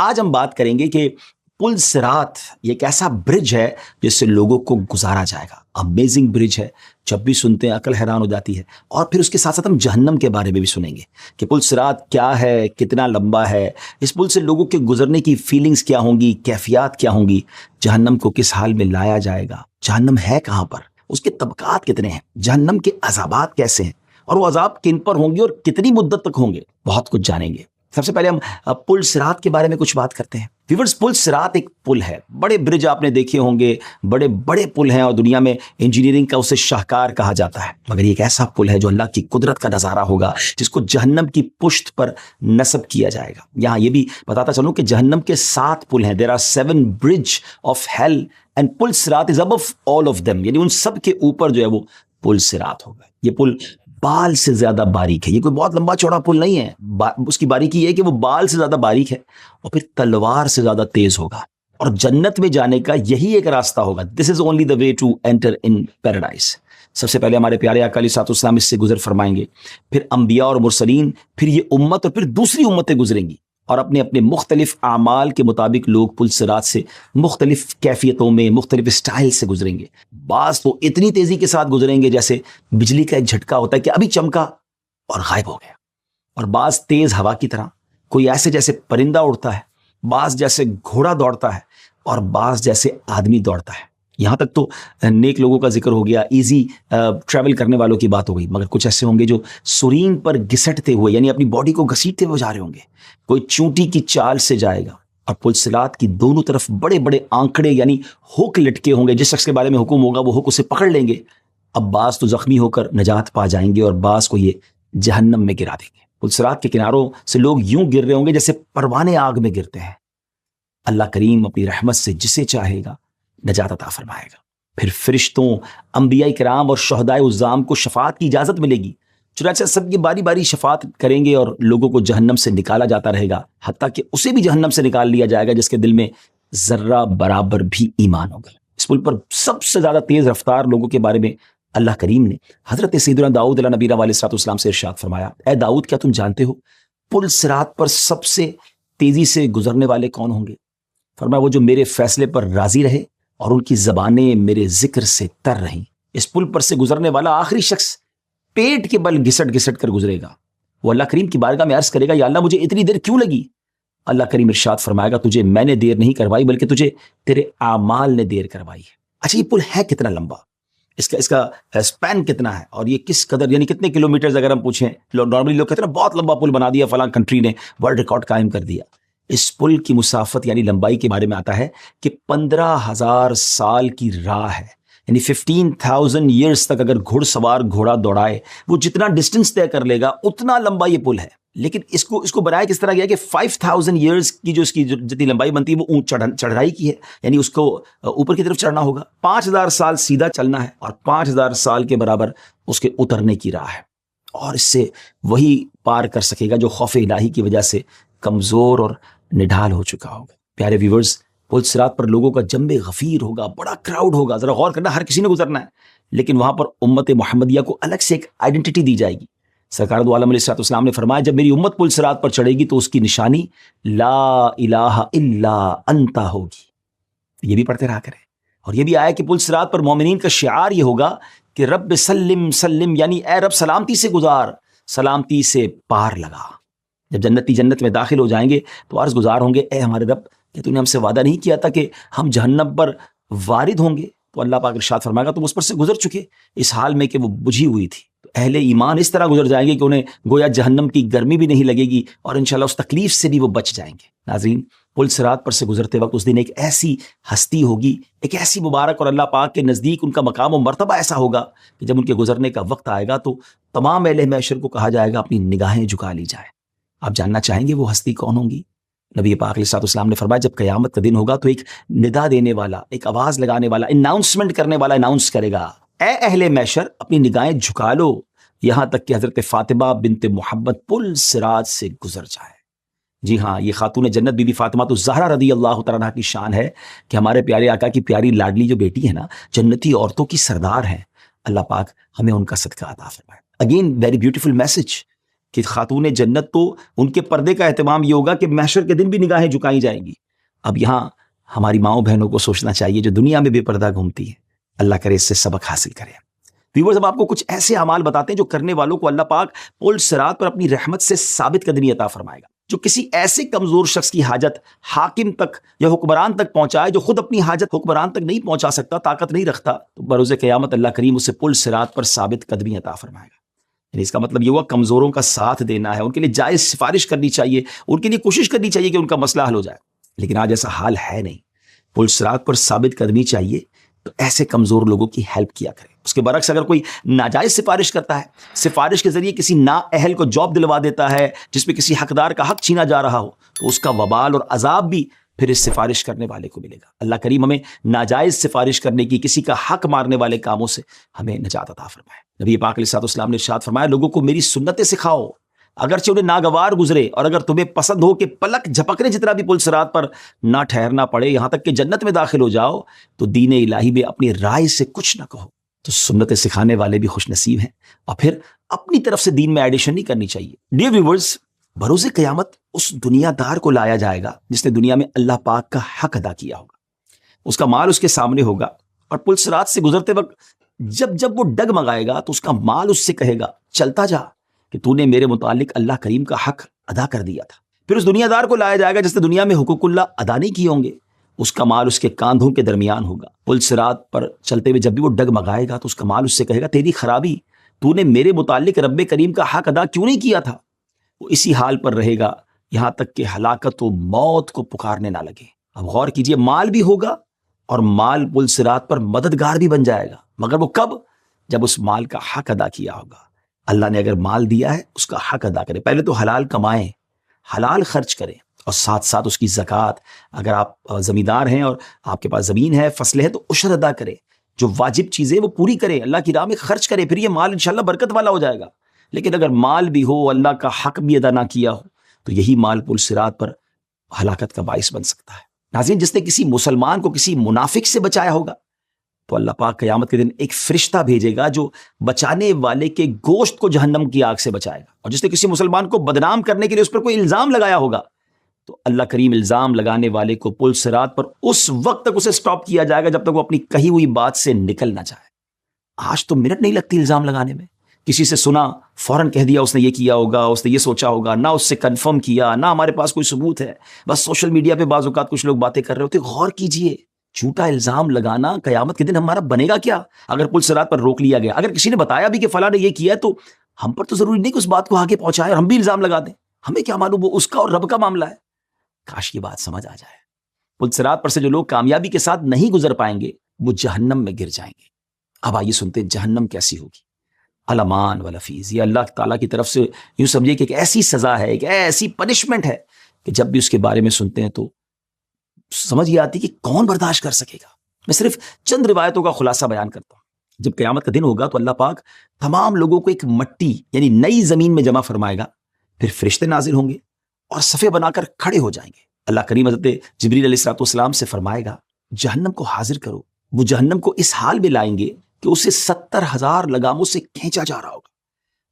آج ہم بات کریں گے کہ پل صراط یہ ایک ایسا برج ہے جس سے لوگوں کو گزارا جائے گا. امیزنگ برج ہے, جب بھی سنتے ہیں عقل حیران ہو جاتی ہے. اور پھر اس کے ساتھ ساتھ ہم جہنم کے بارے میں بھی سنیں گے کہ پل صراط کیا ہے, کتنا لمبا ہے, اس پل سے لوگوں کے گزرنے کی فیلنگز کیا ہوں گی, کیفیات کیا ہوں گی, جہنم کو کس حال میں لایا جائے گا, جہنم ہے کہاں پر, اس کے طبقات کتنے ہیں, جہنم کے عذابات کیسے ہیں, اور وہ عذاب کن پر ہوں گے اور کتنی مدت تک ہوں گے, بہت کچھ جانیں گے. سب سے پہلے ہم پل صراط کے بارے میں کچھ بات کرتے ہیں. ویورز, پل صراط ایک پل ہے. بڑے برج آپ نے دیکھے ہوں گے, بڑے بڑے پل ہیں اور دنیا میں انجینئرنگ کا اسے شاہکار کہا جاتا ہے, مگر یہ ایک ایسا پل ہے جو اللہ کی قدرت کا نظارہ ہوگا جس کو جہنم کی پشت پر نصب کیا جائے گا. یہاں یہ بھی بتاتا چلوں کہ جہنم کے 7 پل ہیں. There are 7 bridge of hell and پل صراط is above all of them, یعنی ان سب کے اوپر جو ہے وہ پل صراط ہوگا. یہ پل بال سے زیادہ باریک ہے. یہ کوئی بہت لمبا چوڑا پل نہیں ہے. اس کی باریکی یہ ہے کہ وہ بال سے زیادہ باریک ہے اور پھر تلوار سے زیادہ تیز ہوگا. اور جنت میں جانے کا یہی ایک راستہ ہوگا. This is only the way to enter in paradise. سب سے پہلے ہمارے پیارے آقا علیہ الصلوۃ والسلام اس سے گزر فرمائیں گے, پھر انبیاء اور مرسلین, پھر یہ امت اور پھر دوسری امتیں گزریں گی, اور اپنے اپنے مختلف اعمال کے مطابق لوگ پل صراط سے مختلف کیفیتوں میں مختلف اسٹائل سے گزریں گے. بعض تو اتنی تیزی کے ساتھ گزریں گے جیسے بجلی کا ایک جھٹکا ہوتا ہے کہ ابھی چمکا اور غائب ہو گیا, اور بعض تیز ہوا کی طرح, کوئی ایسے جیسے پرندہ اڑتا ہے, بعض جیسے گھوڑا دوڑتا ہے, اور بعض جیسے آدمی دوڑتا ہے. یہاں تک تو نیک لوگوں کا ذکر ہو گیا, ایزی ٹریول کرنے والوں کی بات ہو گئی, مگر کچھ ایسے ہوں گے جو سرین پر گھسٹتے ہوئے, یعنی اپنی باڈی کو گھسیٹتے ہوئے جا رہے ہوں گے. کوئی چونٹی کی چال سے جائے گا, اور پل صراط کی دونوں طرف بڑے بڑے آنکڑے یعنی ہک لٹکے ہوں گے. جس شخص کے بارے میں حکم ہوگا وہ ہک اسے پکڑ لیں گے. اب بعض تو زخمی ہو کر نجات پا جائیں گے اور بعض کو یہ جہنم میں گرا دیں گے. پل صراط کے کناروں سے لوگ یوں گر رہے ہوں گے جیسے پروانے آگ میں گرتے ہیں. اللہ کریم اپنی رحمت سے جسے چاہے گا نجات عطا فرمائے گا. پھر فرشتوں, انبیاء کرام اور شہدائے عظام کو شفاعت کی اجازت ملے گی. چنانچہ سب کی باری باری شفاعت کریں گے اور لوگوں کو جہنم سے نکالا جاتا رہے گا, حتیٰ کہ اسے بھی جہنم سے نکال لیا جائے گا جس کے دل میں ذرہ برابر بھی ایمان ہوگا. اس پل پر سب سے زیادہ تیز رفتار لوگوں کے بارے میں اللہ کریم نے حضرت سیدنا داؤد علیہ نبی علیہ الصلوۃ والسلام سے ارشاد فرمایا, اے داؤد, کیا تم جانتے ہو پل صراط پر سب سے تیزی سے گزرنے والے کون ہوں گے؟ فرمایا, وہ جو میرے فیصلے پر راضی رہے اور ان کی زبانیں میرے ذکر سے تر رہیں. اس پل پر سے گزرنے والا آخری شخص پیٹ کے بل گھسٹ گھسٹ کر گزرے گا. وہ اللہ کریم کی بارگاہ میں عرض کرے گا, یا اللہ مجھے اتنی دیر کیوں لگی؟ اللہ کریم ارشاد فرمائے گا, تجھے میں نے دیر نہیں کروائی بلکہ تجھے تیرے اعمال نے دیر کروائی ہے. اچھا, یہ پل ہے کتنا لمبا, اس کا اسپین کتنا ہے, اور یہ کس قدر, یعنی کتنے کلومیٹرز اگر ہم پوچھیں, نارملی لوگ کہتے ہیں بہت لمبا پل بنا دیا, فلاں کنٹری نے ورلڈ ریکارڈ قائم کر دیا. اس پل کی مسافت یعنی لمبائی کے بارے میں آتا ہے کہ 15,000 سال کی راہ ہے, یعنی 15,000 ایئرز تک اگر گھڑ سوار گھوڑا دوڑائے وہ جتنا ڈسٹنس طے کر لے گا اتنا لمبا یہ پل ہے. لیکن اس کو بنایا کس طرح گیا کہ 5,000 ایئرز کی جو اس کی جتنی لمبائی بنتی ہے وہ چڑھائی کی ہے, یعنی اس کو اوپر کی طرف چڑھنا ہوگا. 5,000 سال سیدھا چلنا ہے اور 5,000 سال کے برابر اس کے اترنے کی راہ ہے, اور اس سے وہی پار کر سکے گا جو خوف الہی کی وجہ سے کمزور اور نڈھال ہو چکا ہوگا. پیارے ویورز, پل صراط پر لوگوں کا جنب غفیر ہوگا, بڑا کراؤڈ ہوگا. ذرا غور کرنا, ہر کسی نے گزرنا ہے, لیکن وہاں پر امت محمدیہ کو الگ سے ایک آئیڈینٹی دی جائے گی. سرکار دو عالم علیہ الصلوۃ والسلام نے فرمایا, جب میری امت پل صراط پر چڑھے گی تو اس کی نشانی لا الہ الا انت ہوگی. یہ بھی پڑھتے رہا کریں. اور یہ بھی آیا کہ پل صراط پر مومنین کا شعار یہ ہوگا کہ رب سلم سلم, یعنی اے رب سلامتی سے گزار, سلامتی سے پار لگا. جب جنتی جنت میں داخل ہو جائیں گے تو عرض گزار ہوں گے, اے ہمارے رب, کہ تو نے ہم سے وعدہ نہیں کیا تھا کہ ہم جہنم پر وارد ہوں گے؟ تو اللہ پاک ارشاد فرمائے گا, تم اس پر سے گزر چکے, اس حال میں کہ وہ بجھی ہوئی تھی. تو اہل ایمان اس طرح گزر جائیں گے کہ انہیں گویا جہنم کی گرمی بھی نہیں لگے گی, اور انشاءاللہ اس تکلیف سے بھی وہ بچ جائیں گے. ناظرین, پل صراط پر سے گزرتے وقت اس دن ایک ایسی ہستی ہوگی, ایک ایسی مبارک, اور اللہ پاک کے نزدیک ان کا مقام و مرتبہ ایسا ہوگا کہ جب ان کے گزرنے کا وقت آئے گا تو تمام اہل محشر کو کہا جائے گا اپنی نگاہیں جھکا لی جائے. آپ جاننا چاہیں گے وہ ہستی کون ہوں گی؟ نبی پاک علیہ الصلوۃ والسلام نے فرمایا, جب قیامت کا دن ہوگا تو ایک ندا دینے والا, ایک آواز لگانے والا, اناؤنسمنٹ کرنے والا اناؤنس کرے گا, اے اہل محشر اپنی نگاہیں جھکا لو, یہاں تک کہ حضرت فاطمہ بنت محمد پل صراط سے گزر جائے. جی ہاں, یہ خاتون جنت بی بی فاطمہ تو زہرا رضی اللہ تعالیٰ عنہا کی شان ہے کہ ہمارے پیارے آقا کی پیاری لاڈلی جو بیٹی ہے نا, جنتی عورتوں کی سردار ہیں. اللہ پاک ہمیں ان کا صدقہ عطا فرمائے. اگین ویری بیوٹیفل میسج کہ خاتون جنت تو ان کے پردے کا اہتمام یہ ہوگا کہ محشر کے دن بھی نگاہیں جھکائی جائیں گی. اب یہاں ہماری ماؤں بہنوں کو سوچنا چاہیے جو دنیا میں بے پردہ گھومتی ہیں. اللہ کرے اس سے سبق حاصل کریں. ویورز، ہم آپ کو کچھ ایسے اعمال بتاتے ہیں جو کرنے والوں کو اللہ پاک پل صراط پر اپنی رحمت سے ثابت قدمی عطا فرمائے گا. جو کسی ایسے کمزور شخص کی حاجت حاکم تک یا حکمران تک پہنچائے جو خود اپنی حاجت حکمران تک نہیں پہنچا سکتا، طاقت نہیں رکھتا، تو بروز قیامت اللہ کریم اسے پل صراط پر ثابت قدمی عطا فرمائے گا. یعنی اس کا مطلب یہ ہوا کمزوروں کا ساتھ دینا ہے، ان کے لیے جائز سفارش کرنی چاہیے، ان کے لیے کوشش کرنی چاہیے کہ ان کا مسئلہ حل ہو جائے. لیکن آج ایسا حال ہے نہیں. پل صراط پر ثابت قدمی چاہیے تو ایسے کمزور لوگوں کی ہیلپ کیا کرے. اس کے برعکس اگر کوئی ناجائز سفارش کرتا ہے، سفارش کے ذریعے کسی نااہل کو جاب دلوا دیتا ہے جس پہ کسی حقدار کا حق چھینا جا رہا ہو، تو اس کا وبال اور عذاب بھی پھر اس سفارش کرنے والے کو ملے گا. اللہ کریم ہمیں ناجائز سفارش کرنے کی، کسی کا حق مارنے والے کاموں سے ہمیں نجات عطا فرمائے. نبی پاک علیہ الصلوۃ والسلام نے ارشاد فرمایا، لوگوں کو میری سنتیں سکھاؤ، اگرچہ انہیں ناگوار گزرے، اور اگر تمہیں پسند ہو کہ پلک جھپکنے جتنا بھی پل صراط پر نہ ٹھہرنا پڑے، یہاں تک کہ جنت میں داخل ہو جاؤ، تو دین الہی میں اپنی رائے سے کچھ نہ کہو. تو سنتیں سکھانے والے بھی خوش نصیب ہیں. اور پھر اپنی طرف سے دین میں ایڈیشن نہیں کرنی چاہیے. ڈیئر ویورز، بروز قیامت اس دنیا دار کو لایا جائے گا جس نے دنیا میں اللہ پاک کا حق ادا کیا ہوگا. اس کا مال اس کے سامنے ہوگا، اور پل صراط سے گزرتے وقت جب وہ ڈگمگائے گا تو اس کا مال اس سے کہے گا، چلتا جا کہ تو نے میرے متعلق اللہ کریم کا حق ادا کر دیا تھا. پھر اس دنیا دار کو لایا جائے گا جس نے دنیا میں حقوق اللہ ادا نہیں کیے ہوں گے. اس کا مال اس کے کاندھوں کے درمیان ہوگا. پل صراط پر چلتے ہوئے جب بھی وہ ڈگمگائے گا تو اس کا مال اس سے کہے گا، تیری خرابی، تو نے میرے متعلق رب کریم کا حق ادا کیوں نہیں کیا تھا. وہ اسی حال پر رہے گا یہاں تک کہ ہلاکت و موت کو پکارنے نہ لگے. اب غور کیجئے، مال بھی ہوگا اور مال پل صراط پر مددگار بھی بن جائے گا، مگر وہ کب؟ جب اس مال کا حق ادا کیا ہوگا. اللہ نے اگر مال دیا ہے اس کا حق ادا کرے. پہلے تو حلال کمائیں، حلال خرچ کریں، اور ساتھ ساتھ اس کی زکوٰۃ، اگر آپ زمیندار ہیں اور آپ کے پاس زمین ہے، فصلیں ہیں، تو عشر ادا کریں. جو واجب چیزیں وہ پوری کریں، اللہ کی راہ میں خرچ کریں، پھر یہ مال انشاءاللہ برکت والا ہو جائے گا. لیکن اگر مال بھی ہو، اللہ کا حق بھی ادا نہ کیا ہو، تو یہی مال پل صراط پر ہلاکت کا باعث بن سکتا ہے. ناظرین، جس نے کسی مسلمان کو کسی منافق سے بچایا ہوگا تو اللہ پاک قیامت کے دن ایک فرشتہ بھیجے گا جو بچانے والے کے گوشت کو جہنم کی آگ سے بچائے گا. اور جس نے کسی مسلمان کو بدنام کرنے کے لیے اس پر کوئی الزام لگایا ہوگا تو اللہ کریم الزام لگانے والے کو پل صراط پر اس وقت تک اسے سٹاپ کیا جائے گا جب تک وہ اپنی کہی ہوئی بات سے نکل نہ جائے. آج تو منٹ نہیں لگتی الزام لگانے میں. کسی سے سنا، فوراً کہہ دیا اس نے یہ کیا ہوگا، اس نے یہ سوچا ہوگا، نہ اس سے کنفرم کیا، نہ ہمارے پاس کوئی ثبوت ہے، بس سوشل میڈیا پہ بعض اوقات کچھ لوگ باتیں کر رہے ہوتے. غور کیجئے، جھوٹا الزام لگانا قیامت کے دن ہمارا بنے گا کیا اگر پل صراط پر روک لیا گیا؟ اگر کسی نے بتایا بھی کہ فلاں نے یہ کیا ہے تو ہم پر تو ضروری نہیں کہ اس بات کو آگے پہنچائے اور ہم بھی الزام لگا دیں. ہمیں کیا معلوم وہ اس کا اور رب کا معاملہ ہے. کاش یہ بات سمجھ آ جائے. پل صراط پر سے جو لوگ کامیابی کے ساتھ نہیں گزر پائیں گے وہ جہنم میں گر جائیں گے. اب آئیے سنتے ہیں جہنم کیسی ہوگی. الامان والفیز، یہ اللہ تعالیٰ کی طرف سے یوں سمجھیے کہ ایک ایسی سزا ہے، ایک ایسی پنشمنٹ ہے کہ جب بھی اس کے بارے میں سنتے ہیں تو سمجھ یہ آتی کہ کون برداشت کر سکے گا. میں صرف چند روایتوں کا خلاصہ بیان کرتا ہوں. جب قیامت کا دن ہوگا تو اللہ پاک تمام لوگوں کو ایک مٹی یعنی نئی زمین میں جمع فرمائے گا. پھر فرشتے نازل ہوں گے اور صفے بنا کر کھڑے ہو جائیں گے. اللہ کریم حضرت جبریل علیہ السلام سے فرمائے گا، جہنم کو حاضر کرو. وہ جہنم کو اس حال میں لائیں گے کہ اسے 70,000 لگاموں سے کھینچا جا رہا ہوگا،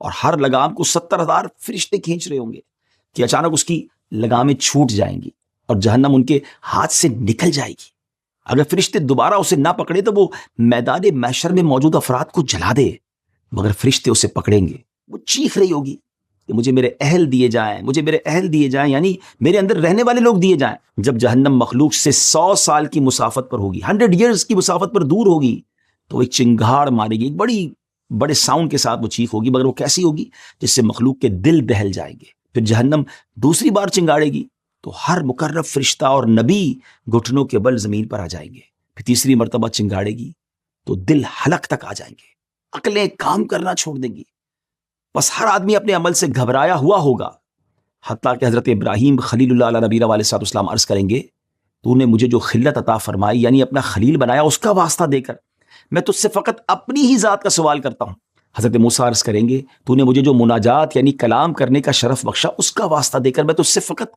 اور ہر لگام کو 70,000 فرشتے کھینچ رہے ہوں گے کہ اچانک اس کی لگامیں چھوٹ جائیں گی اور جہنم ان کے ہاتھ سے نکل جائے گی. اگر فرشتے دوبارہ اسے نہ پکڑے تو وہ میدان محشر میں موجود افراد کو جلا دے، مگر فرشتے اسے پکڑیں گے. وہ چیخ رہی ہوگی کہ مجھے میرے اہل دیے جائیں، مجھے میرے اہل دیے جائیں، یعنی میرے اندر رہنے والے لوگ دیے جائیں. جب جہنم مخلوق سے 100 سال کی مسافت پر ہوگی، 100 ایئرز کی مسافت پر دور ہوگی، تو ایک چنگھاڑ مارے گی، ایک بڑے ساؤنڈ کے ساتھ وہ چیخ ہوگی، مگر وہ کیسی ہوگی؟ جس سے مخلوق کے دل دہل جائیں گے. پھر جہنم دوسری بار چنگاڑے گی تو ہر مقرب فرشتہ اور نبی گھٹنوں کے بل زمین پر آ جائیں گے. پھر تیسری مرتبہ چنگاڑے گی تو دل حلق تک آ جائیں گے، عقلیں کام کرنا چھوڑ دیں گی. بس ہر آدمی اپنے عمل سے گھبرایا ہوا ہوگا، حتیٰ کہ حضرت ابراہیم خلیل اللہ علیہ نبی علیہ السلام عرض کریں گے، تو نے مجھے جو خلت عطا فرمائی یعنی اپنا خلیل بنایا، اس کا واسطہ دے کر میں تجھ سے فقط اپنی ہی ذات کا سوال کرتا ہوں. حضرت موسیٰ عرض کریں گے، تو نے مجھے جو مناجات یعنی کلام کرنے کا شرف بخشا، اس کا واسطہ دے کر میں تجھ سے فقط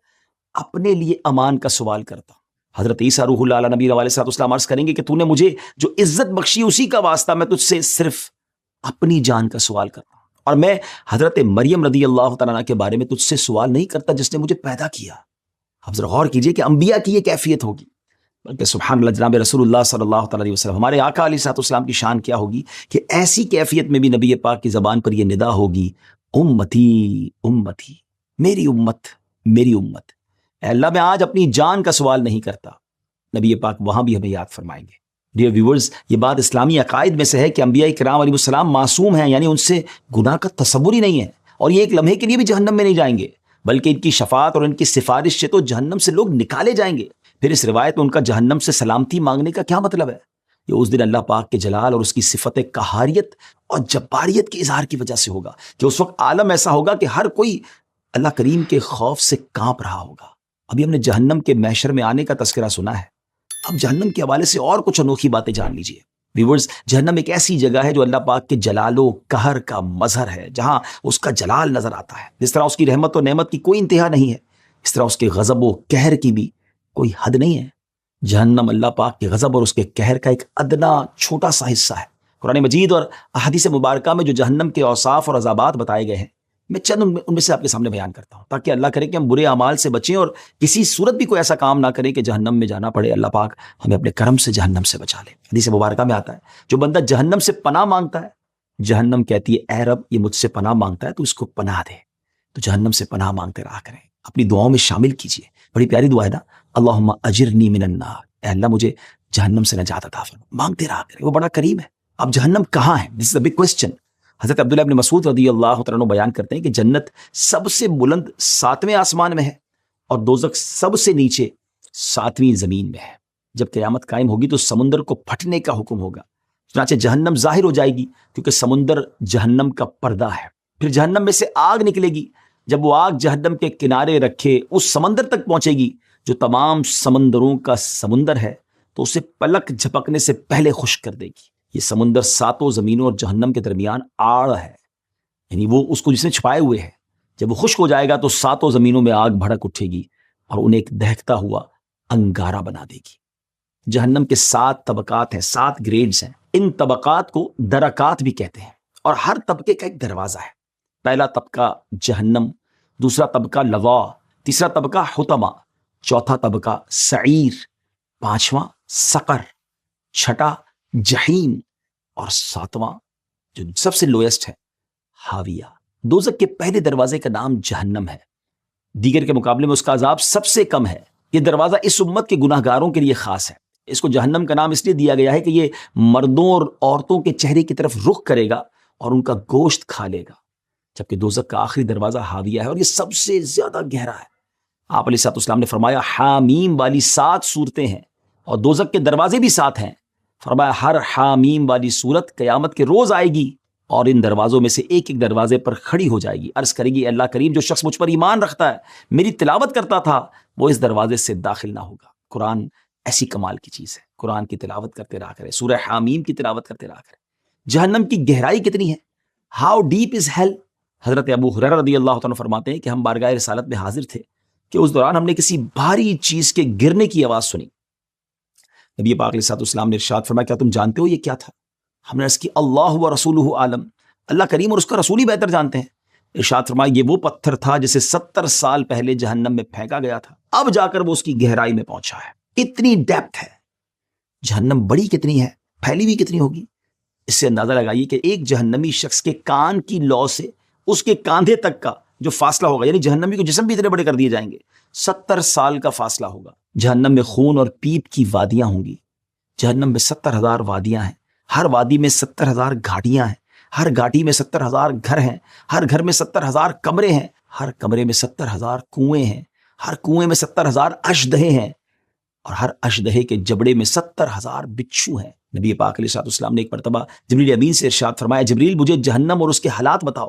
اپنے لیے امان کا سوال کرتا ہوں. حضرت عیسیٰ روح اللہ علیہ نبی علیہ السلام عرض کریں گے کہ تو نے مجھے جو عزت بخشی، اسی کا واسطہ میں تجھ سے صرف اپنی جان کا سوال کرتا ہوں. اور میں حضرت مریم رضی اللہ تعالیٰ عنہ کے بارے میں تجھ سے سوال نہیں کرتا جس نے مجھے پیدا کیا. اب ذرا غور کیجئے کہ انبیاء کی یہ کیفیت ہوگی، بلکہ سبحان اللہ جناب رسول اللہ صلی اللہ تعالیٰ علیہ وسلم ہمارے آقا علیہ الصلوۃ والسلام کی شان کیا ہوگی کہ ایسی کیفیت میں بھی نبی پاک کی زبان پر یہ ندا ہوگی، امتی امتی، میری امت میری امت. اے اللہ میں آج اپنی جان کا سوال نہیں کرتا. نبی پاک وہاں بھی ہمیں یاد فرمائیں گے. ڈیئر ویورز، یہ بات اسلامی عقائد میں سے ہے کہ انبیاء کرام علیہ السلام معصوم ہیں، یعنی ان سے گناہ کا تصور ہی نہیں ہے، اور یہ ایک لمحے کے لیے بھی جہنم میں نہیں جائیں گے، بلکہ ان کی شفاعت اور ان کی سفارش سے تو جہنم سے لوگ نکالے جائیں گے. پھر اس روایت میں ان کا جہنم سے سلامتی مانگنے کا کیا مطلب ہے؟ یہ اس دن اللہ پاک کے جلال اور اس کی صفت قہاریت اور جباریت کے اظہار کی وجہ سے ہوگا کہ اس وقت عالم ایسا ہوگا کہ ہر کوئی اللہ کریم کے خوف سے کانپ رہا ہوگا. ابھی ہم نے جہنم کے محشر میں آنے کا تذکرہ سنا ہے، اب جہنم کے حوالے سے اور کچھ انوکھی باتیں جان لیجئے. ویورز، جہنم ایک ایسی جگہ ہے جو اللہ پاک کے جلال و قہر کا مظہر ہے، جہاں اس کا جلال نظر آتا ہے. جس طرح اس کی رحمت و نعمت کی کوئی انتہا نہیں ہے، اس طرح اس کے غضب و قہر کی بھی کوئی حد نہیں ہے. جہنم اللہ پاک کے غضب اور اس کے قہر کا ایک ادنا چھوٹا سا حصہ ہے. قرآن مجید اور احادیث مبارکہ میں جو جہنم کے اوصاف اور عذابات بتائے گئے ہیں، میں چند ان میں سے آپ کے سامنے بیان کرتا ہوں، تاکہ اللہ کرے کہ ہم برے اعمال سے بچیں اور کسی صورت بھی کوئی ایسا کام نہ کریں کہ جہنم میں جانا پڑے. اللہ پاک ہمیں اپنے کرم سے جہنم سے بچا لے. حدیث مبارکہ میں آتا ہے جو بندہ جہنم سے پناہ مانگتا ہے، جہنم کہتی ہے اے رب یہ مجھ سے پناہ مانگتا ہے تو اس کو پناہ دے. تو جہنم سے پناہ مانگتے رہا کریں، اپنی دعاؤں میں شامل کیجئے. بڑی پیاری دعا ہے نا، اللہم اجرنی من النار، اے اللہ مجھے جہنم سے نجات عطا فرما. مانگتے رہا کریں، وہ بڑا کریم ہے. اب جہنم کہاں ہے؟ دس از اے بگ کوسچن. حضرت عبداللہ ابن مسعود رضی اللہ تعالیٰ عنہ بیان کرتے ہیں کہ جنت سب سے بلند 7ویں آسمان میں ہے اور دوزخ سب سے نیچے 7ویں زمین میں ہے. جب قیامت قائم ہوگی تو سمندر کو پھٹنے کا حکم ہوگا، چنانچہ جہنم ظاہر ہو جائے گی کیونکہ سمندر جہنم کا پردہ ہے. پھر جہنم میں سے آگ نکلے گی. جب وہ آگ جہنم کے کنارے رکھے اس سمندر تک پہنچے گی جو تمام سمندروں کا سمندر ہے، تو اسے پلک جھپکنے سے پہلے خشک کر دے گی. یہ سمندر 7 زمینوں اور جہنم کے درمیان آڑ ہے، یعنی وہ اس کو جس نے چھپائے ہوئے ہے. جب وہ خشک ہو جائے گا تو 7 زمینوں میں آگ بھڑک اٹھے گی اور انہیں ایک دہکتا ہوا انگارہ بنا دے گی. جہنم کے 7 طبقات ہیں، 7 گریڈز ہیں. ان طبقات کو درکات بھی کہتے ہیں اور ہر طبقے کا ایک دروازہ ہے. پہلا طبقہ جہنم، دوسرا طبقہ لظا، تیسرا طبقہ حطمہ، چوتھا طبقہ سعیر، پانچواں سقر، چھٹا جہیم اور 7واں جو سب سے لویسٹ ہے حاویہ. دوزخ کے پہلے دروازے کا نام جہنم ہے، دیگر کے مقابلے میں اس کا عذاب سب سے کم ہے. یہ دروازہ اس امت کے گناہ گاروں کے لیے خاص ہے. اس کو جہنم کا نام اس لیے دیا گیا ہے کہ یہ مردوں اور عورتوں کے چہرے کی طرف رخ کرے گا اور ان کا گوشت کھا لے گا. جبکہ دوزخ کا آخری دروازہ حاویہ ہے اور یہ سب سے زیادہ گہرا ہے. آپ علیہ الصلوۃ والسلام نے فرمایا حامیم والی 7 صورتیں ہیں اور دوزخ کے دروازے بھی 7 ہیں. فرمایا ہر حامیم والی صورت قیامت کے روز آئے گی اور ان دروازوں میں سے ایک ایک دروازے پر کھڑی ہو جائے گی. عرض کرے گی اللہ کریم جو شخص مجھ پر ایمان رکھتا ہے، میری تلاوت کرتا تھا، وہ اس دروازے سے داخل نہ ہوگا. قرآن ایسی کمال کی چیز ہے. قرآن کی تلاوت کرتے رہا کرے، سورہ حامیم کی تلاوت کرتے رہا کرے. جہنم کی گہرائی کتنی ہے؟ How deep is hell? Hazrat Abu ہریرہ رضی اللہ عنہ فرماتے ہیں کہ ہم بارگاہ رسالت میں حاضر تھے کہ اس دوران ہم نے کسی بھاری چیز کے گرنے کی آواز سنی. نبی پاک علیہ الصلوۃ والسلام نے ارشاد فرمایا کیا تم جانتے ہو یہ کیا تھا؟ ہم نے عرض کی اللہ و رسولہ عالم، اللہ کریم اور اس کا رسول ہی بہتر جانتے ہیں. ارشاد فرمایا یہ وہ پتھر تھا جسے 70 سال پہلے جہنم میں پھینکا گیا تھا، اب جا کر وہ اس کی گہرائی میں پہنچا ہے. اتنی ڈیپتھ ہے. جہنم بڑی کتنی ہے، پھیلی بھی کتنی ہوگی. اس سے اندازہ لگائیے کہ ایک جہنمی شخص کے کان کی لو سے اس کے کاندھے تک کا جو فاصلہ ہوگا، یعنی جہنمی کو جسم بھی اتنے بڑے کر دیے جائیں گے، 70 سال کا فاصلہ ہوگا. جہنم میں خون اور پیپ کی وادیاں ہوں گی. جہنم میں 70,000 وادیاں ہیں، ہر وادی میں 70,000 گھاٹیاں ہیں، ہر گھاٹی میں 70,000 گھر ہیں، ہر گھر میں 70,000 کمرے ہیں، ہر کمرے میں 70,000 کنویں ہیں، ہر کنویں میں 70,000 اشدہے ہیں اور ہر اشدہے کے جبڑے میں 70,000 بچھو ہیں. نبی پاک علیہ الصلوۃ والسلام نے ایک مرتبہ جبریل امین سے ارشاد فرمایا جبریل مجھے جہنم اور اس کے حالات بتاؤ،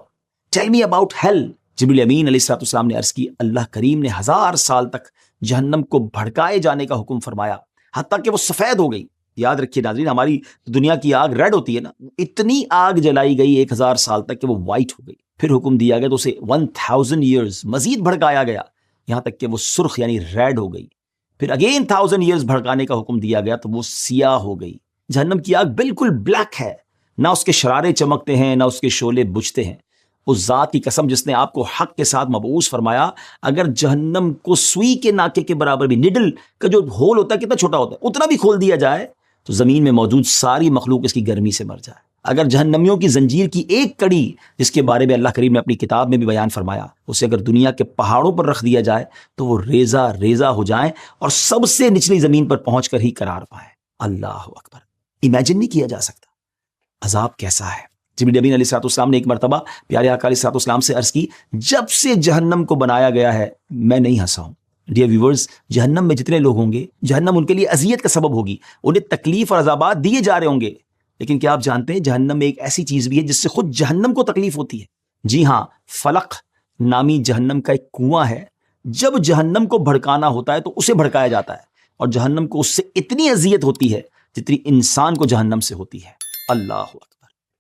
ٹیل می اباؤٹ ہیل. جبریل امین علیہ الصلوۃ والسلام نے عرض کی اللہ کریم نے 1000 سال تک جہنم کو بھڑکائے جانے کا حکم فرمایا حتیٰ کہ وہ سفید ہو گئی. یاد رکھیے ناظرین، ہماری دنیا کی آگ ریڈ ہوتی ہے نا، اتنی آگ جلائی گئی 1000 سال تک کہ وہ وائٹ ہو گئی. پھر حکم دیا گیا تو اسے 1000 ایئرز مزید بھڑکایا گیا یہاں تک کہ وہ سرخ یعنی ریڈ ہو گئی. پھر اگین 1000 ایئرز بھڑکانے کا حکم دیا گیا تو وہ سیاہ ہو گئی. جہنم کی آگ بالکل بلیک ہے، نہ اس کے شرارے چمکتے ہیں نہ اس کے شعلے بجھتے ہیں. اس ذات کی قسم جس نے آپ کو حق کے ساتھ مبعوث فرمایا، اگر جہنم کو سوئی کے ناکے کے برابر بھی، نڈل کا جو ہول ہوتا ہے کتنا چھوٹا ہوتا ہے، اتنا بھی کھول دیا جائے تو زمین میں موجود ساری مخلوق اس کی گرمی سے مر جائے۔ اگر جہنمیوں کی زنجیر کی ایک کڑی، جس کے بارے میں اللہ کریم نے اپنی کتاب میں بھی بیان فرمایا، اسے اگر دنیا کے پہاڑوں پر رکھ دیا جائے تو وہ ریزہ ریزہ ہو جائیں اور سب سے نچلی زمین پر پہنچ کر ہی قرار پائیں۔ اللہ اکبر، امیجن نہیں کیا جا سکتا عذاب کیسا ہے۔ جبریل امین علیہ الصلوۃ والسلام نے ایک مرتبہ پیارے آقا علیہ الصلوۃ والسلام سے عرض کی، جب سے جہنم کو بنایا گیا ہے میں نہیں ہنسا ہوں۔ ڈیئر ویورز، جہنم میں جتنے لوگ ہوں گے، جہنم ان کے لیے اذیت کا سبب ہوگی، انہیں تکلیف اور عذابات دیے جا رہے ہوں گے، لیکن کیا آپ جانتے ہیں جہنم میں ایک ایسی چیز بھی ہے جس سے خود جہنم کو تکلیف ہوتی ہے؟ جی ہاں، فلق نامی جہنم کا ایک کنواں ہے، جب جہنم کو بھڑکانا ہوتا ہے تو اسے بھڑکایا جاتا ہے، اور جہنم کو اس سے اتنی اذیت ہوتی ہے جتنی انسان کو جہنم سے ہوتی ہے۔ اللہ اکبر۔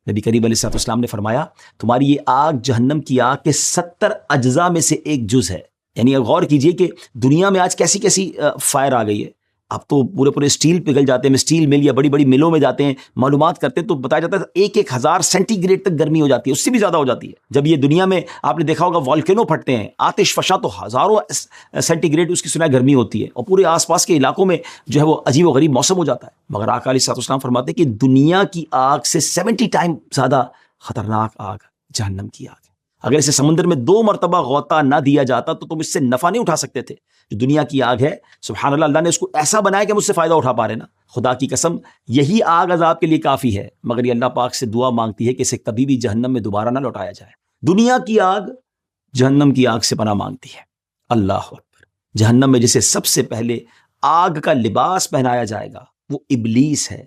نبی کریم علیہ الصلوۃ والسلام نے فرمایا، تمہاری یہ آگ جہنم کی آگ کے 70 اجزاء میں سے ایک جز ہے۔ یعنی غور کیجئے کہ دنیا میں آج کیسی کیسی فائر آ گئی ہے، اب تو پورے اسٹیل پگھل جاتے ہیں، اسٹیل مل یا بڑی بڑی ملوں میں جاتے ہیں، معلومات کرتے ہیں تو بتایا جاتا ہے 1000 سینٹی گریڈ تک گرمی ہو جاتی ہے، اس سے بھی زیادہ ہو جاتی ہے۔ جب یہ دنیا میں آپ نے دیکھا ہوگا والکینو پھٹتے ہیں، آتش فشاں، تو ہزاروں سینٹی گریڈ اس کی سنا گرمی ہوتی ہے، اور پورے آس پاس کے علاقوں میں جو ہے وہ عجیب و غریب موسم ہو جاتا ہے۔ مگر آقا علیہ الصلوۃ والسلام فرماتے ہیں کہ دنیا کی آگ سے 70 ٹائم زیادہ خطرناک آگ جہنم کی آگ ہے۔ اگر اسے سمندر میں 2 مرتبہ غوطہ نہ دیا جاتا تو تم اس سے نفع نہیں اٹھا سکتے تھے۔ جو دنیا کی آگ ہے، سبحان اللہ، اللہ نے اس کو ایسا بنایا کہ ہم اس سے فائدہ اٹھا پا رہے نا۔ خدا کی قسم، یہی آگ عذاب کے لیے کافی ہے، مگر یہ اللہ پاک سے دعا مانگتی ہے کہ اسے کبھی بھی جہنم میں دوبارہ نہ لوٹایا جائے۔ دنیا کی آگ جہنم کی آگ سے پناہ مانگتی ہے۔ اللہ اکبر۔ جہنم میں جسے سب سے پہلے آگ کا لباس پہنایا جائے گا وہ ابلیس ہے۔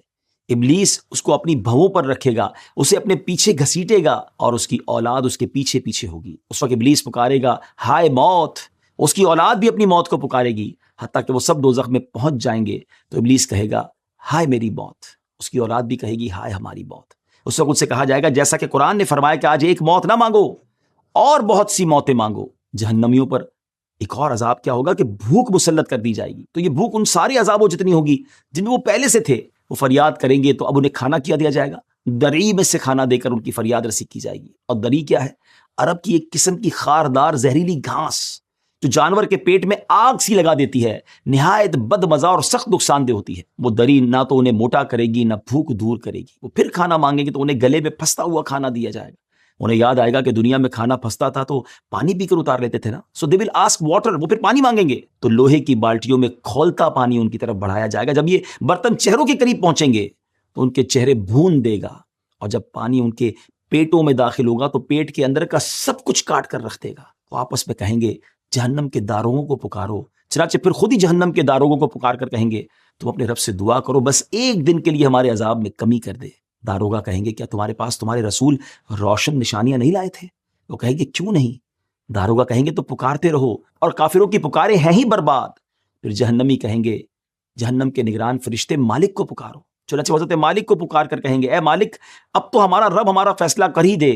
ابلیس اس کو اپنی بھووں پر رکھے گا، اسے اپنے پیچھے گھسیٹے گا، اور اس کی اولاد اس کے پیچھے پیچھے ہوگی۔ اس وقت ابلیس پکارے گا، ہائے موت! اس کی اولاد بھی اپنی موت کو پکارے گی، حتیٰ کہ وہ سب دوزخ میں پہنچ جائیں گے تو ابلیس کہے گا، ہائے میری موت! اس کی اولاد بھی کہے گی، ہائے ہماری موت! اس وقت ان سے کہا جائے گا، جیسا کہ قرآن نے فرمایا کہ آج ایک موت نہ مانگو اور بہت سی موتیں مانگو۔ جہنمیوں پر ایک اور عذاب کیا ہوگا کہ بھوک مسلط کر دی جائے گی۔ تو یہ بھوک ان سارے عذابوں جتنی ہوگی جن میں وہ پہلے سے تھے، وہ فریاد کریں گے تو اب انہیں کھانا کیا دیا جائے گا؟ دری میں سے کھانا دے کر ان کی فریاد رسی کی جائے گی۔ اور دری کیا ہے؟ عرب کی ایک قسم کی خاردار زہریلی گھاس جو جانور کے پیٹ میں آگ سی لگا دیتی ہے، نہایت بد مزہ اور سخت نقصان دہ ہوتی ہے۔ وہ دری نہ تو انہیں موٹا کرے گی نہ بھوک دور کرے گی۔ وہ پھر کھانا مانگیں گے تو انہیں گلے میں پھنستا ہوا کھانا دیا جائے گا۔ انہیں یاد آئے گا کہ دنیا میں کھانا پھنستا تھا تو پانی پی کر اتار لیتے تھے نا، سو دے ول آسک واٹر، وہ پھر پانی مانگیں گے تو لوہے کی بالٹیوں میں کھولتا پانی ان کی طرف بڑھایا جائے گا۔ جب یہ برتن چہروں کے قریب پہنچیں گے تو ان کے چہرے بھون دے گا، اور جب پانی ان کے پیٹوں میں داخل ہوگا تو پیٹ کے اندر کا سب کچھ کاٹ کر رکھ دے گا۔ وہ آپس میں کہیں گے، جہنم کے داروغوں کو پکارو۔ چنانچہ پھر خود ہی جہنم کے داروغوں کو پکار کر کہیں گے، تم اپنے رب سے دعا کرو، بس ایک دن کے لیے ہمارے عذاب میں کمی کر دے۔ داروغہ کہیں گے، کیا تمہارے پاس تمہارے رسول روشن نشانیاں نہیں لائے تھے؟ وہ کہیں گے، کیوں نہیں؟ داروغہ کہیں گے، تو پکارتے رہو، اور کافروں کی پکارے ہیں ہی برباد۔ پھر جہنمی کہیں گے، جہنم کے نگران فرشتے، مالک کو پکارو۔ چنانچہ حضرت مالک کو پکار کر کہیں گے، اے مالک، اب تو ہمارا رب ہمارا فیصلہ کر ہی دے۔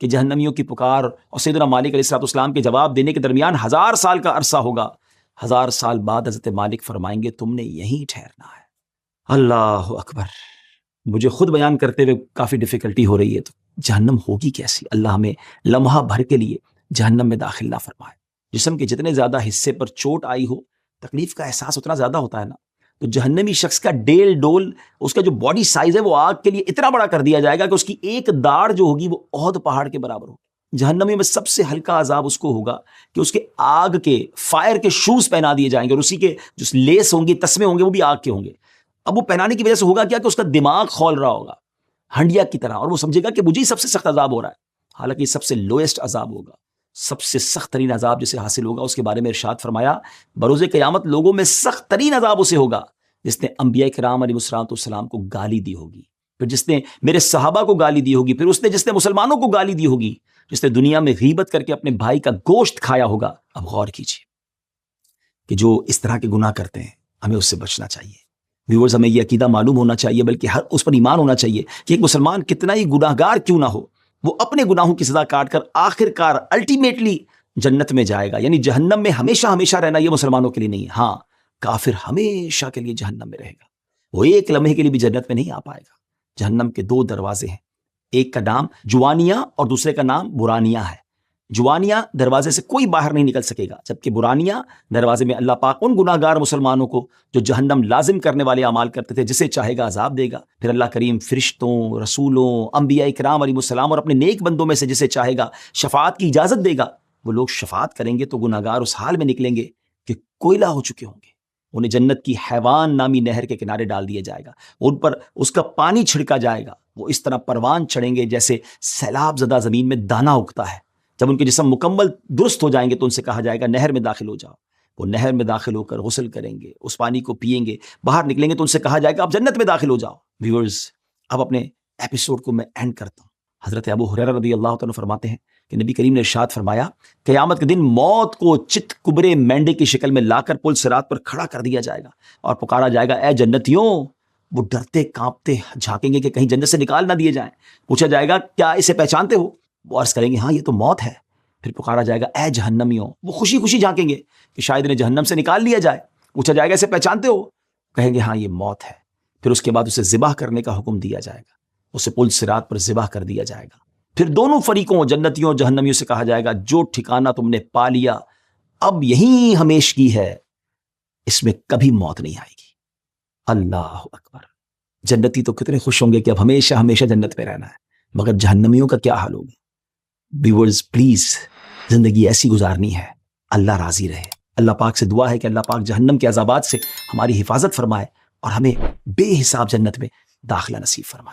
کہ جہنمیوں کی پکار اور سیدنا مالک علیہ السلام کے جواب دینے کے درمیان 1000 سال کا عرصہ ہوگا۔ 1000 سال بعد حضرت مالک فرمائیں گے، تم نے یہیں ٹھہرنا ہے۔ اللہ اکبر۔ مجھے خود بیان کرتے ہوئے کافی ڈیفیکلٹی ہو رہی ہے، تو جہنم ہوگی کیسی؟ اللہ ہمیں لمحہ بھر کے لیے جہنم میں داخل نہ فرمائے۔ جسم کے جتنے زیادہ حصے پر چوٹ آئی ہو، تکلیف کا احساس اتنا زیادہ ہوتا ہے نا، تو جہنمی شخص کا ڈیل ڈول، اس کا جو باڈی سائز ہے وہ آگ کے لیے اتنا بڑا کر دیا جائے گا کہ اس کی ایک داڑھ جو ہوگی وہ احد پہاڑ کے برابر ہوگی۔ جہنمی میں سب سے ہلکا عذاب اس کو ہوگا کہ اس کے آگ کے فائر کے شوز پہنا دیے جائیں گے، اور اسی کے جو لیس ہوں گے، تسمے ہوں گے، وہ بھی آگ کے ہوں گے۔ اب وہ پہنانے کی وجہ سے ہوگا کیا کہ اس کا دماغ کھول رہا ہوگا ہنڈیا کی طرح، اور وہ سمجھے گا کہ مجھے سب سے سخت عذاب ہو رہا ہے، حالانکہ یہ سب سے لوئسٹ عذاب ہوگا۔ سب سے سخت ترین عذاب جسے حاصل ہوگا، اس کے بارے میں ارشاد فرمایا، بروز قیامت لوگوں میں سخت ترین عذاب اسے ہوگا جس نے انبیاء کرام علیہ السلام کو گالی دی ہوگی، پھر جس نے میرے صحابہ کو گالی دی ہوگی، پھر جس نے مسلمانوں کو گالی دی ہوگی، جس نے دنیا میں غیبت کر کے اپنے بھائی کا گوشت کھایا ہوگا۔ اب غور کیجیے کہ جو اس طرح کے گناہ کرتے ہیں ہمیں اس سے بچنا چاہیے۔ ویورز، ہمیں یہ عقیدہ معلوم ہونا چاہیے، بلکہ ہر اس پر ایمان ہونا چاہیے کہ ایک مسلمان کتنا ہی گناہ گار کیوں نہ ہو، وہ اپنے گناہوں کی سزا کاٹ کر آخر کار الٹیمیٹلی جنت میں جائے گا۔ یعنی جہنم میں ہمیشہ ہمیشہ رہنا یہ مسلمانوں کے لیے نہیں ہے۔ ہاں، کافر ہمیشہ کے لیے جہنم میں رہے گا، وہ ایک لمحے کے لیے بھی جنت میں نہیں آ پائے گا۔ جہنم کے 2 دروازے ہیں، ایک کا نام جوانیہ اور دوسرے کا نام برانیہ ہے. جوانیہ دروازے سے کوئی باہر نہیں نکل سکے گا، جبکہ برانیہ دروازے میں اللہ پاک ان گناہ گار مسلمانوں کو جو جہنم لازم کرنے والے اعمال کرتے تھے، جسے چاہے گا عذاب دے گا. پھر اللہ کریم فرشتوں، رسولوں، انبیاء کرام علیہ السلام اور اپنے نیک بندوں میں سے جسے چاہے گا شفاعت کی اجازت دے گا. وہ لوگ شفاعت کریں گے تو گناہ گار اس حال میں نکلیں گے کہ کوئلہ ہو چکے ہوں گے. انہیں جنت کی حیوان نامی نہر کے کنارے ڈال دیا جائے گا، ان پر اس کا پانی چھڑکا جائے گا. وہ اس طرح پروان چڑھیں گے جیسے سیلاب زدہ زمین میں دانہ اگتا ہے. جب ان کے جسم مکمل درست ہو جائیں گے تو ان سے کہا جائے گا نہر میں داخل ہو جاؤ. وہ نہر میں داخل ہو کر غسل کریں گے، اس پانی کو پئیں گے، باہر نکلیں گے تو ان سے کہا جائے گا اب جنت میں داخل ہو جاؤ. ویورز، اب اپنے ایپیسوڈ کو میں اینڈ کرتا ہوں. حضرت ابو ہریرہ رضی اللہ تعالیٰ فرماتے ہیں کہ نبی کریم نے ارشاد فرمایا قیامت کے دن موت کو چت کبرے مینڈے کی شکل میں لا کر پل صراط پر کھڑا کر دیا جائے گا اور پکارا جائے گا اے جنتیوں. وہ ڈرتے کانپتے جھانکیں گے کہ کہیں جنت سے نکال نہ دیے جائیں. پوچھا جائے گا کیا اسے پہچانتے ہو؟ وہ عرض کریں گے ہاں یہ تو موت ہے. پھر پکارا جائے گا اے جہنمیوں. وہ خوشی خوشی جھانکیں گے کہ شاید انہیں جہنم سے نکال لیا جائے. پوچھا جائے گا اسے پہچانتے ہو؟ کہیں گے ہاں یہ موت ہے. پھر اس کے بعد اسے ذبح کرنے کا حکم دیا جائے گا، اسے پل صراط پر ذبح کر دیا جائے گا. پھر دونوں فریقوں جنتیوں اور جہنمیوں سے کہا جائے گا جو ٹھکانہ تم نے پا لیا اب یہی ہمیشگی ہے، اس میں کبھی موت نہیں آئے گی. اللہ اکبر. جنتی تو کتنے خوش ہوں گے کہ اب ہمیشہ ہمیشہ جنت میں رہنا ہے، مگر جہنمیوں کا کیا حال ہوگا؟ ویورز پلیز، زندگی ایسی گزارنی ہے اللہ راضی رہے. اللہ پاک سے دعا ہے کہ اللہ پاک جہنم کے عذابات سے ہماری حفاظت فرمائے اور ہمیں بے حساب جنت میں داخلہ نصیب فرمائے.